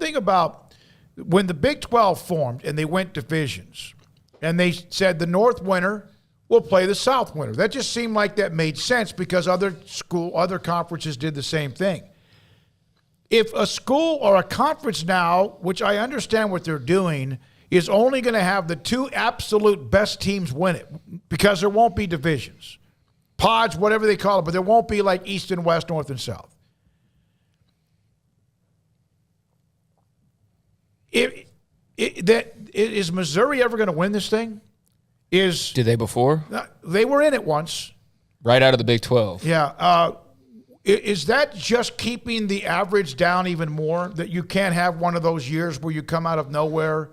something about when the Big 12 formed and they went divisions, and they said the North winner will play the South winner. That just seemed like that made sense because other conferences did the same thing. If a school or a conference now, which I understand what they're doing, is only going to have the two absolute best teams win it because there won't be divisions, pods, whatever they call it, but there won't be like East and West, North and South. Is Missouri ever going to win this thing? Did they before? They were in it once. Right out of the Big 12. Yeah. Is that just keeping the average down even more, that you can't have one of those years where you come out of nowhere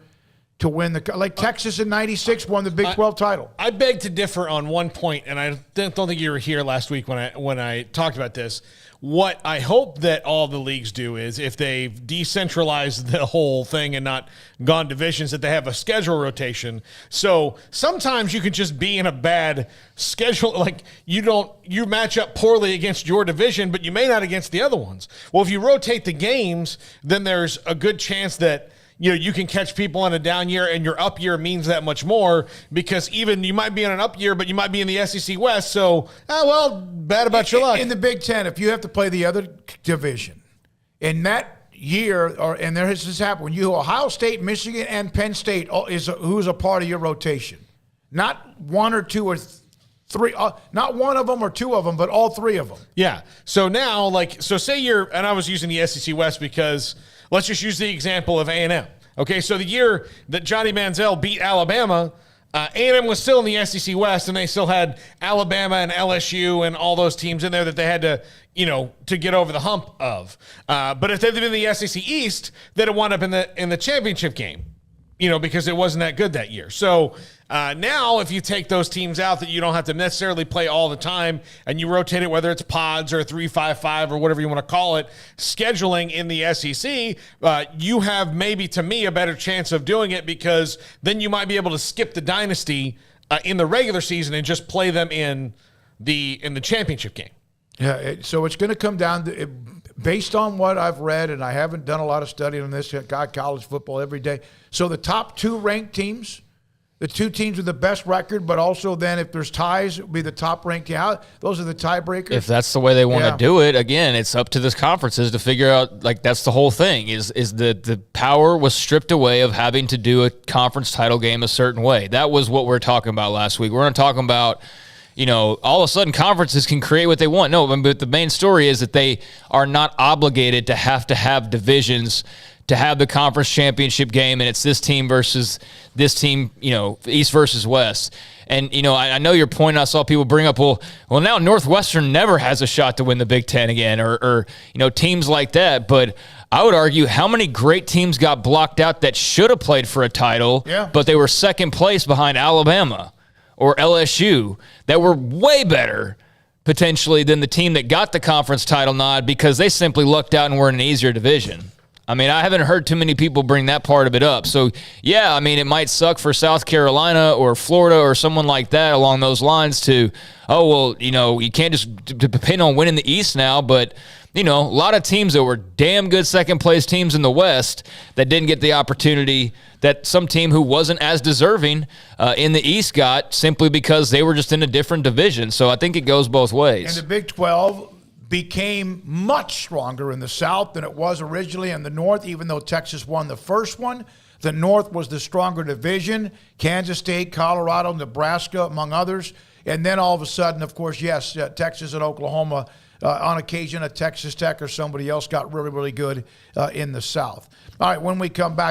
to win like Texas in '96 won the Big 12 title? I beg to differ on one point, and I don't think you were here last week when I talked about this. What I hope that all the leagues do is, if they've decentralized the whole thing and not gone divisions, that they have a schedule rotation. So sometimes you can just be in a bad schedule, like you match up poorly against your division, but you may not against the other ones. Well, if you rotate the games, then there's a good chance that you can catch people on a down year, and your up year means that much more because even you might be on an up year, but you might be in the SEC West. So, bad about your luck. In the Big Ten, if you have to play the other division in that year, and there has this happened, when you Ohio State, Michigan, and Penn State who's a part of your rotation, not one or two or three, not one of them or two of them, but all three of them. Yeah. So now, say and I was using the SEC West because let's just use the example of A&M. Okay, so the year that Johnny Manziel beat Alabama, A&M was still in the SEC West, and they still had Alabama and LSU and all those teams in there that they had to, to get over the hump of. But if they'd been in the SEC East, they'd have wound up in the championship game, because it wasn't that good that year. So now if you take those teams out that you don't have to necessarily play all the time and you rotate it, whether it's pods or 3-5-5 or whatever you want to call it, scheduling in the SEC, you have maybe, to me, a better chance of doing it because then you might be able to skip the dynasty in the regular season and just play them in the championship game. Yeah, so it's going to come down to, based on what I've read, and I haven't done a lot of studying on this, got college football every day. So the top two ranked teams, the two teams with the best record, but also then if there's ties, it would be the top ranked team out. Those are the tiebreakers. If that's the way they want to do it, again, it's up to the conferences to figure out, that's the whole thing, is the power was stripped away of having to do a conference title game a certain way. That was what we're talking about last week. We're not talking about, all of a sudden conferences can create what they want. No, but the main story is that they are not obligated to have divisions to have the conference championship game, and it's this team versus this team, East versus West. And, I know your point, I saw people bring up, well, now Northwestern never has a shot to win the Big Ten again, or teams like that. But I would argue how many great teams got blocked out that should have played for a title, but they were second place behind Alabama or LSU that were way better potentially than the team that got the conference title nod because they simply lucked out and were in an easier division. I mean, I haven't heard too many people bring that part of it up. So, yeah, I mean, it might suck for South Carolina or Florida or someone like that along those lines to, you can't just depend on winning the East now. But, a lot of teams that were damn good second-place teams in the West that didn't get the opportunity that some team who wasn't as deserving in the East got simply because they were just in a different division. So I think it goes both ways. And the Big 12 became much stronger in the South than it was originally in the North, even though Texas won the first one. The North was the stronger division, Kansas State, Colorado, Nebraska, among others. And then all of a sudden, of course, yes, Texas and Oklahoma, on occasion, a Texas Tech or somebody else got really, really good in the South. All right, when we come back,